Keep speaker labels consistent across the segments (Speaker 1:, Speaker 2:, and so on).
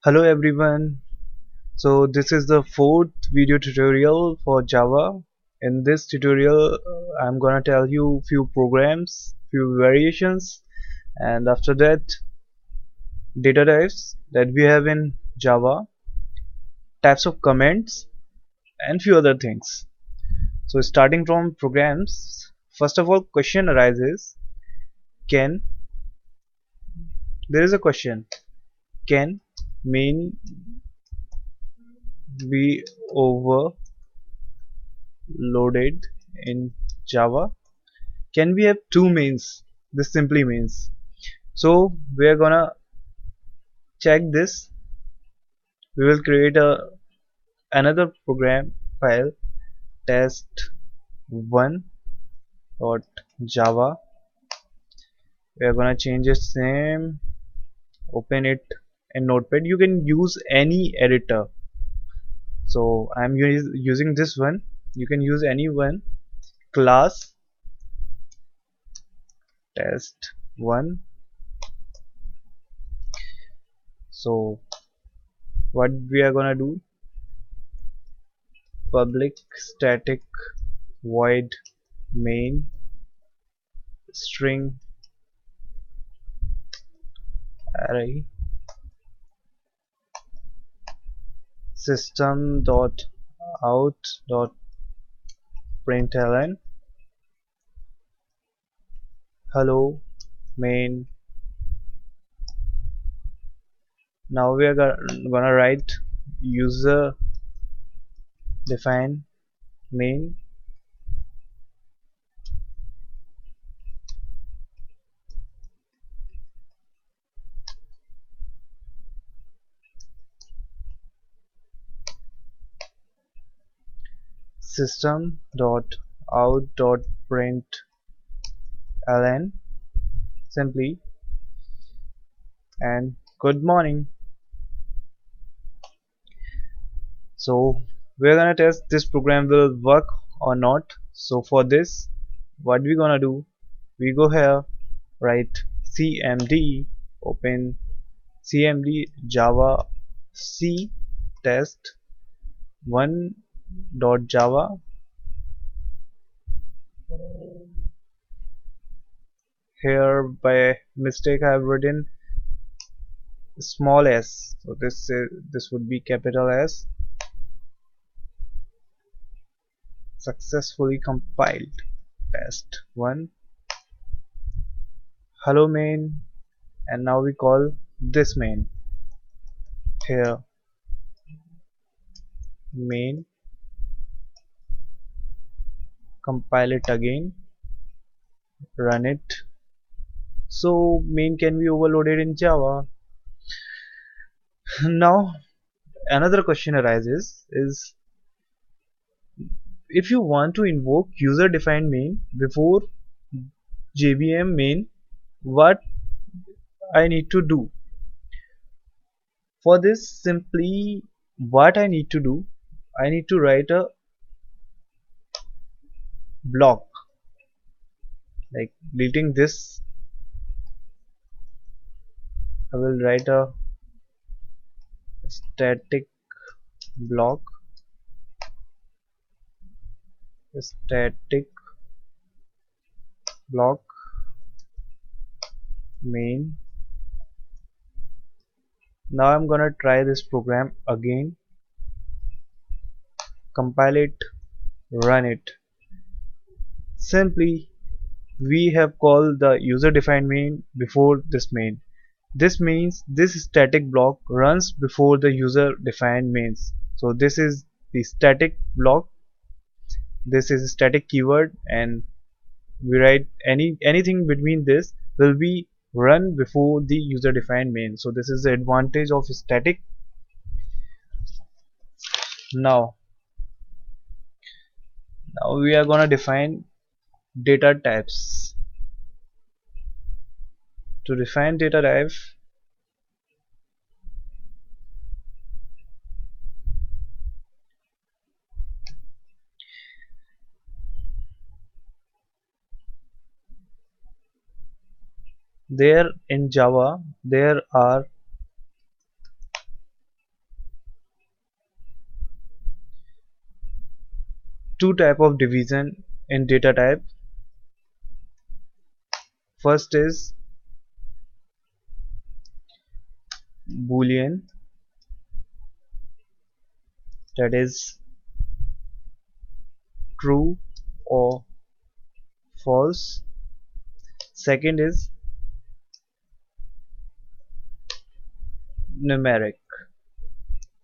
Speaker 1: Hello everyone. So this is the fourth video tutorial for Java. In this tutorial, I'm gonna tell you few programs, few variations, and after that, data types that we have in Java, types of comments, and few other things. So starting from programs, first of all, question arises: Can there is a question? Can main be overloaded in Java? Can we have two mains? This simply means, so we're gonna check this. We will create a another program file, test1.java. We're gonna change its name, open it in notepad. You can use any editor, so I'm using this one. You can use any one. Class test1. So what we are gonna do, public static void main string array system dot out dot println hello main. Now we are gonna write user define main system dot out dot println simply, and good morning. So we're gonna test this program will work or not. So for this, what we gonna do, we go here, write cmd, open cmd java c test 1.java. Here by mistake I have written small s, so this would be capital S. Successfully compiled. Test1 hello main, and now we call this main here main. Compile it again, run it. So main can be overloaded in Java. Now another question arises is, if you want to invoke user defined main before JVM main, what I need to do? For this, simply what I need to do, I need to write a block, like deleting this. I will write a static block, static block main. Now I'm gonna try this program again, compile it, run it. Simply we have called the user defined main before this main. This means this static block runs before the user defined mains. So this is the static block, this is a static keyword, and we write anything between this will be run before the user defined main. So this is the advantage of static. Now we are gonna define data types. To define data type, there in Java there are two type of division in data type. First is Boolean, that is true or false. Second is numeric.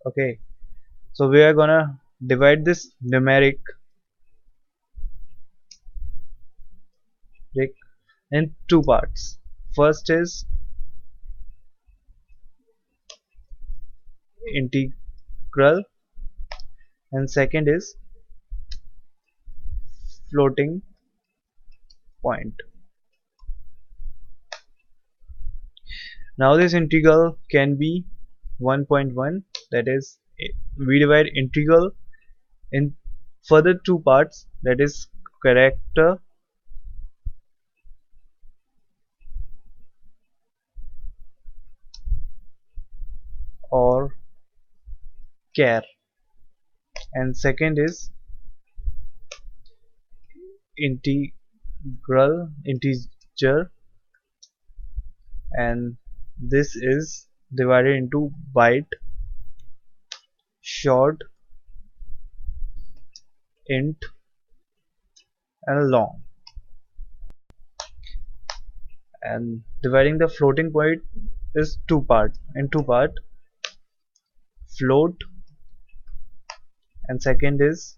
Speaker 1: Okay, so we are gonna divide this numeric in two parts. First is integral and second is floating point. Now this integral can be 1.1, that is we divide integral in further two parts, that is character or char, and second is integer, and this is divided into byte, short, int and long. And dividing the floating point is two part, float, and second is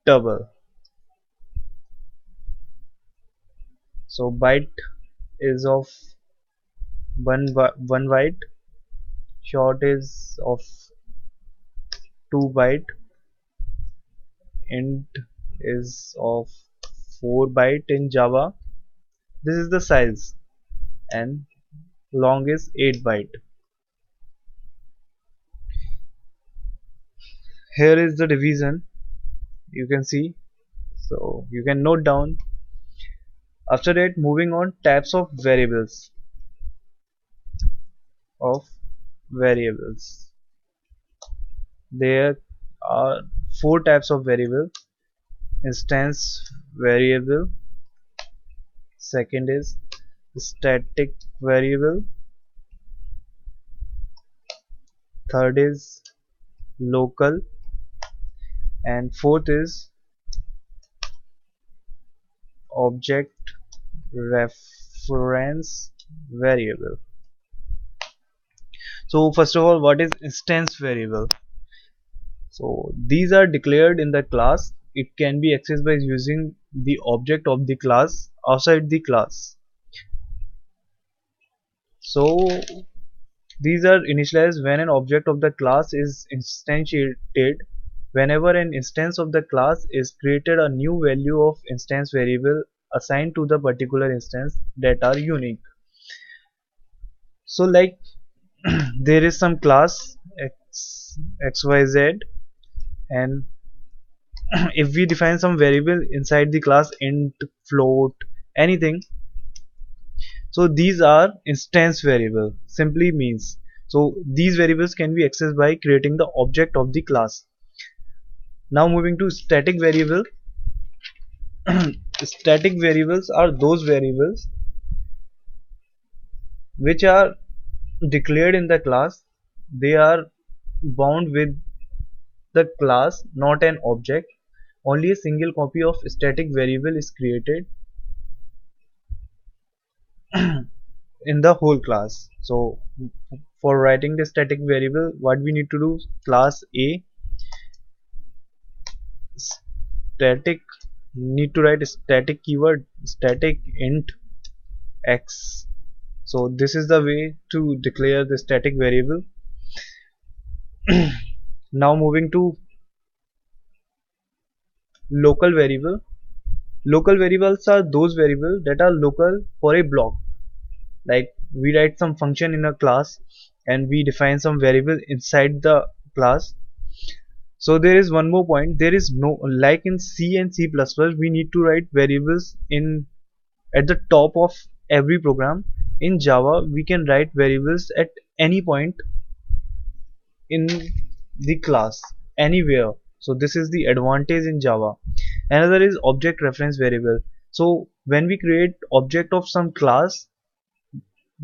Speaker 1: double. So byte is of one byte, short is of 2 byte, int is of 4 byte in Java. This is the size, and long is 8 byte. Here is the division, you can see, so you can note down. After that, moving on, types of variables. There are 4 types of variable. Instance variable, second is static variable, third is local, and fourth is object reference variable. So first of all, what is instance variable? So these are declared in the class. It can be accessed by using the object of the class outside the class. So these are initialized when an object of the class is instantiated. Whenever an instance of the class is created, a new value of instance variable assigned to the particular instance that are unique. So like there is some class xyz, and if we define some variable inside the class, int, float, anything, so these are instance variable, simply means. So these variables can be accessed by creating the object of the class. Now moving to static variable. Static variables are those variables which are declared in the class. They are bound with the class, not an object. Only a single copy of static variable is created in the whole class. So for writing the static variable, what we need to do, class A static, need to write static keyword, static int x. So this is the way to declare the static variable. Now moving to local variable. Local variables are those variables that are local for a block. Like we write some function in a class and we define some variable inside the class. So there is one more point, there is no, like in C and C++, we need to write variables in at the top of every program. In Java we can write variables at any point in the class, anywhere. So this is the advantage in Java. Another is object reference variable. So when we create object of some class,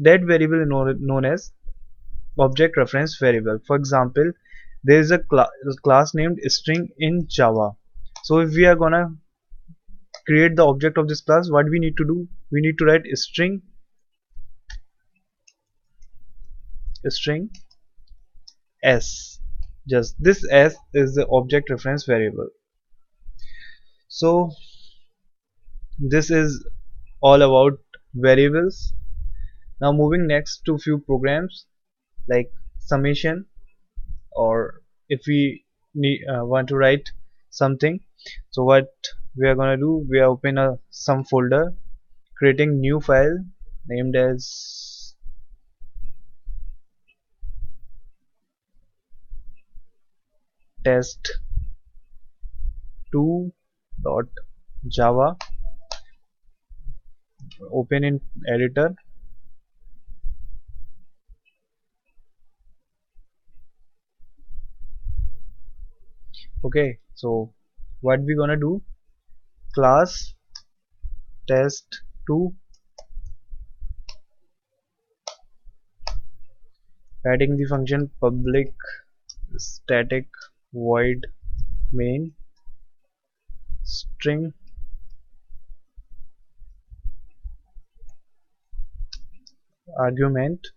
Speaker 1: that variable is known as object reference variable. For example, there is a class named string in Java. So if we are gonna create the object of this class, what we need to do, we need to write string s. Just this s is the object reference variable. So this is all about variables. Now moving next to few programs like summation, or if we want to write something. So what we are gonna do, we are open a sum folder, creating new file named as test2.java, open in editor. Okay, so what we gonna do, class test2, adding the function public static void main string argument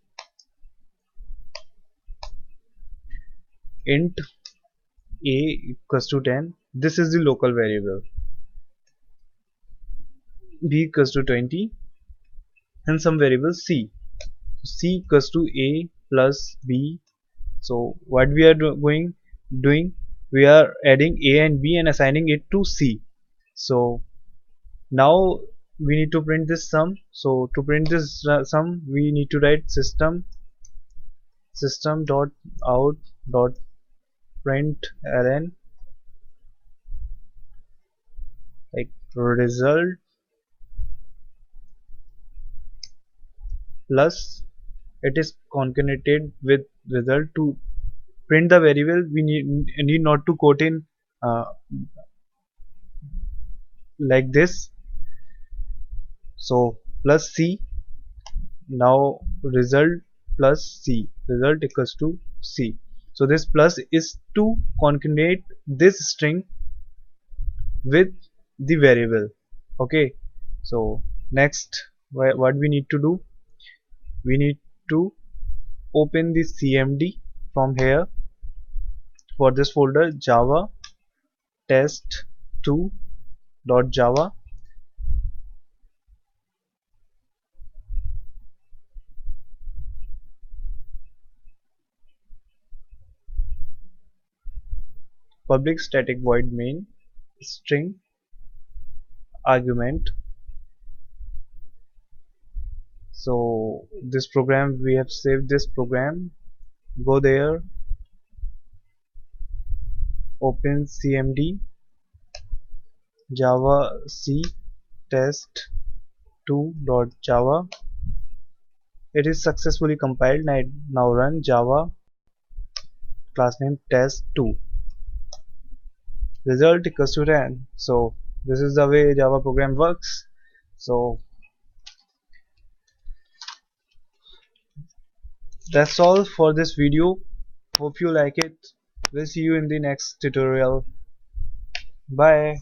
Speaker 1: int a equals to 10. This is the local variable. B equals to 20, and some variable c equals to a plus b. So what we are doing, we are adding a and b and assigning it to c. So now we need to print this sum. So to print this sum, we need to write system dot out dot println like result plus, it is concatenated with result. To print the variable, we need not to quote in uh, like this. So plus c, now result plus c, result equals to c. So this plus is to concatenate this string with the variable. Okay, so next what we need to do, we need to open the cmd from here for this folder java test2.java, public static void main string argument. So this program, we have saved this program, go there, open cmd java c test2.java. It is successfully compiled. Now run java class name test2, result equals to 10. So this is the way Java program works. So that's all for this video. Hope you like it. We'll see you in the next tutorial. Bye.